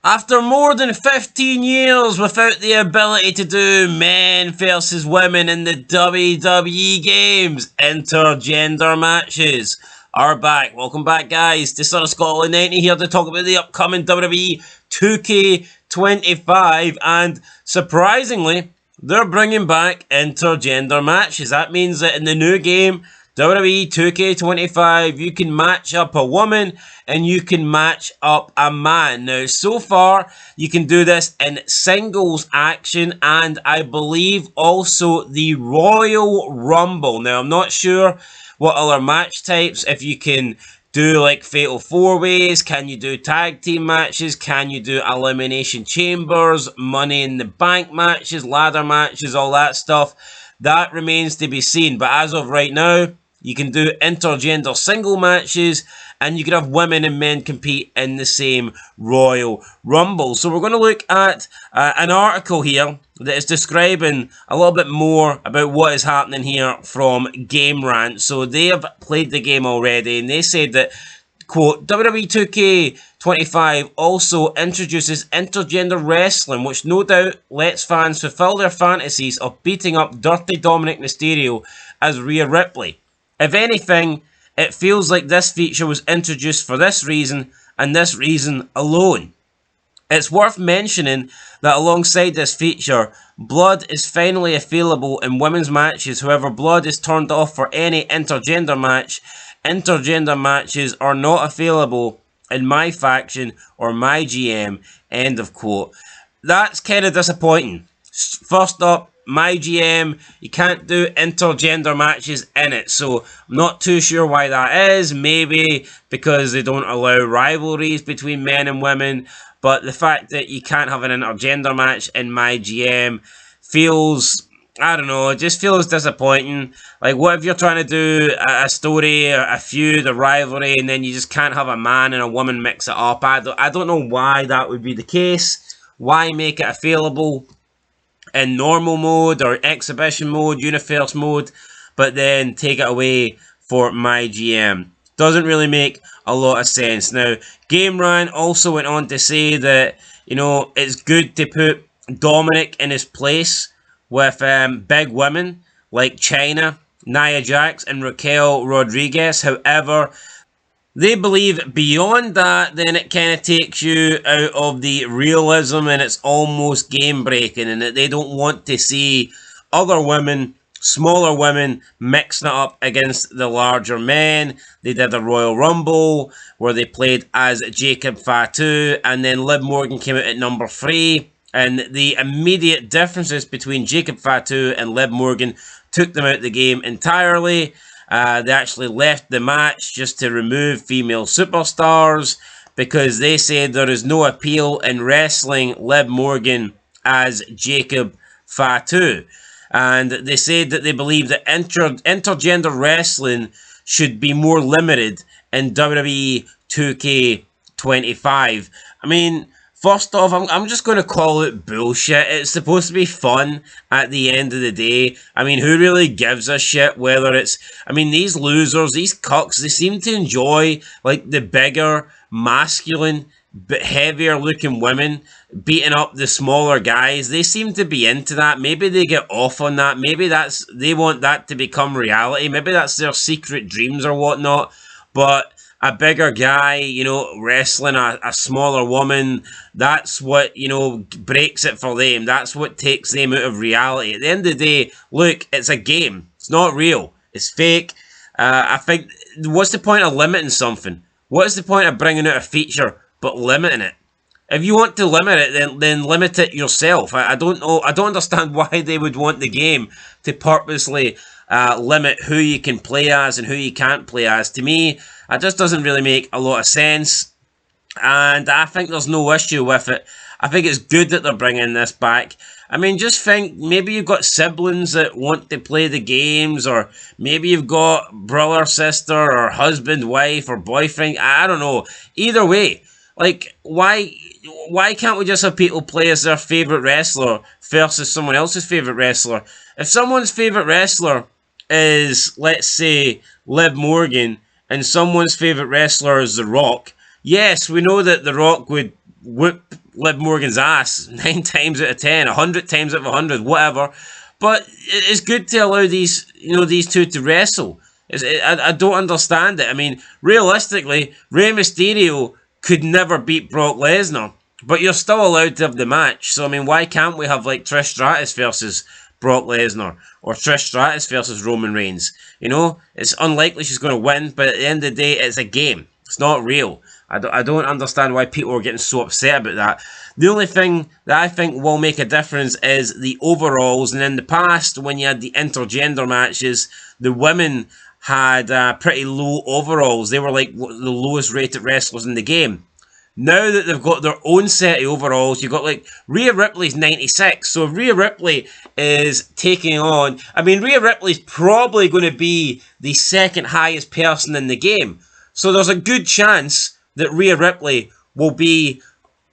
After more than 15 years without the ability to do men versus women in the WWE games, intergender matches are back. Welcome back, guys, to Son of Scotland 90 here to talk about the upcoming WWE 2K25, and surprisingly, they're bringing back intergender matches. That means that in the new game, WWE 2K25, you can match up a woman and you can match up a man. Now, so far, you can do this in singles action and I believe also the Royal Rumble. Now, I'm not sure what other match types, if you can do like Fatal 4-Ways, can you do tag team matches, can you do Elimination Chambers, Money in the Bank matches, ladder matches, all that stuff. That remains to be seen, but as of right now, you can do intergender single matches, and you can have women and men compete in the same Royal Rumble. So we're going to look at an article here that is describing a little bit more about what is happening here from Game Rant. So they have played the game already, and they said that, quote, WWE 2K25 also introduces intergender wrestling, which no doubt lets fans fulfill their fantasies of beating up Dirty Dominic Mysterio as Rhea Ripley. If anything, it feels like this feature was introduced for this reason, and this reason alone. It's worth mentioning that alongside this feature, blood is finally available in women's matches. However, blood is turned off for any intergender match. Intergender matches are not available in my faction or my GM. End of quote. That's kind of disappointing. First up, my GM, you can't do intergender matches in it, so I'm not too sure why that is. Maybe because they don't allow rivalries between men and women, but the fact that you can't have an intergender match in my GM feels, I don't know, it just feels disappointing. Like, what if you're trying to do a story, a feud, a rivalry, and then you just can't have a man and a woman mix it up? I don't know why that would be the case. Why make it available in normal mode or exhibition mode, universe mode, but then take it away for my GM? Doesn't really make a lot of sense. Now, Game Rant also went on to say that, you know, it's good to put Dominic in his place with big women like Chyna, Nia Jax, and Raquel Rodriguez. However, they believe beyond that, then it kind of takes you out of the realism and it's almost game breaking, and that they don't want to see other women, smaller women, mixing it up against the larger men. They did a Royal Rumble where they played as Jacob Fatu, and then Liv Morgan came out at number 3. And the immediate differences between Jacob Fatu and Liv Morgan took them out of the game entirely. They actually left the match just to remove female superstars because they said there is no appeal in wrestling Liv Morgan as Jacob Fatu. And they said that they believe that intergender wrestling should be more limited in WWE 2K25. I mean, first off, I'm just going to call it bullshit. It's supposed to be fun at the end of the day. I mean, who really gives a shit whether it's... I mean, these losers, these cucks, they seem to enjoy, like, the bigger, masculine, but heavier-looking women beating up the smaller guys. They seem to be into that. Maybe they get off on that. Maybe they want that to become reality. Maybe that's their secret dreams or whatnot. But a bigger guy, you know, wrestling a smaller woman, that's what, you know, breaks it for them. That's what takes them out of reality. At the end of the day, look, it's a game. It's not real. It's fake. I think, what's the point of limiting something? What is the point of bringing out a feature but limiting it? If you want to limit it, then limit it yourself. I don't know. I don't understand why they would want the game to purposely limit who you can play as and who you can't play as. To me, it just doesn't really make a lot of sense, and I think there's no issue with it. I think it's good that they're bringing this back. I mean, just think, maybe you've got siblings that want to play the games, or maybe you've got brother, sister, or husband, wife, or boyfriend. I don't know. Either way, like, why can't we just have people play as their favourite wrestler versus someone else's favourite wrestler? If someone's favourite wrestler is, let's say, Liv Morgan, and someone's favourite wrestler is The Rock, yes, we know that The Rock would whoop Liv Morgan's ass 9 times out of 10, 100 times out of 100, whatever. But it's good to allow these, these two to wrestle. I don't understand it. I mean, realistically, Rey Mysterio could never beat Brock Lesnar, but you're still allowed to have the match. So, I mean, why can't we have, like, Trish Stratus versus Brock Lesnar, or Trish Stratus versus Roman Reigns? It's unlikely she's going to win, but at the end of the day, it's a game. It's not real. I don't understand why people are getting so upset about that. The only thing that I think will make a difference is the overalls. And in the past, when you had the intergender matches, the women had pretty low overalls. They were like the lowest rated wrestlers in the game. Now that they've got their own set of overalls, you've got like Rhea Ripley's 96. So Rhea Ripley is taking on... I mean, Rhea Ripley's probably going to be the second highest person in the game. So there's a good chance that Rhea Ripley will be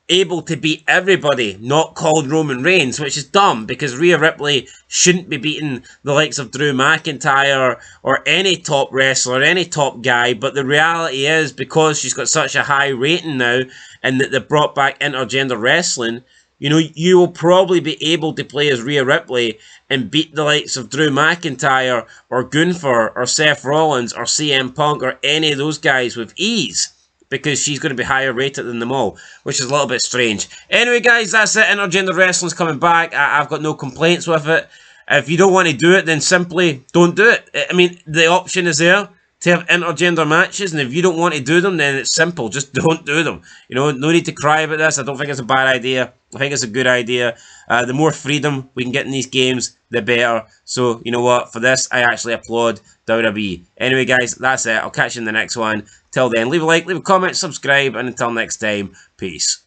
able to beat everybody not called Roman Reigns, which is dumb because Rhea Ripley shouldn't be beating the likes of Drew McIntyre or any top wrestler, any top guy. But the reality is, because she's got such a high rating now and that they brought back intergender wrestling, you will probably be able to play as Rhea Ripley and beat the likes of Drew McIntyre or Gunther or Seth Rollins or CM Punk or any of those guys with ease, because she's going to be higher rated than them all, which is a little bit strange. Anyway, guys, that's it. Intergender wrestling's coming back. I've got no complaints with it. If you don't want to do it, then simply don't do it. I mean, the option is there to have intergender matches, and if you don't want to do them, then it's simple. Just don't do them. No need to cry about this. I don't think it's a bad idea. I think it's a good idea. The more freedom we can get in these games, the better. So, you know what? For this, I actually applaud WWE. Anyway, guys, that's it. I'll catch you in the next one. Till then, leave a like, leave a comment, subscribe, and until next time, peace.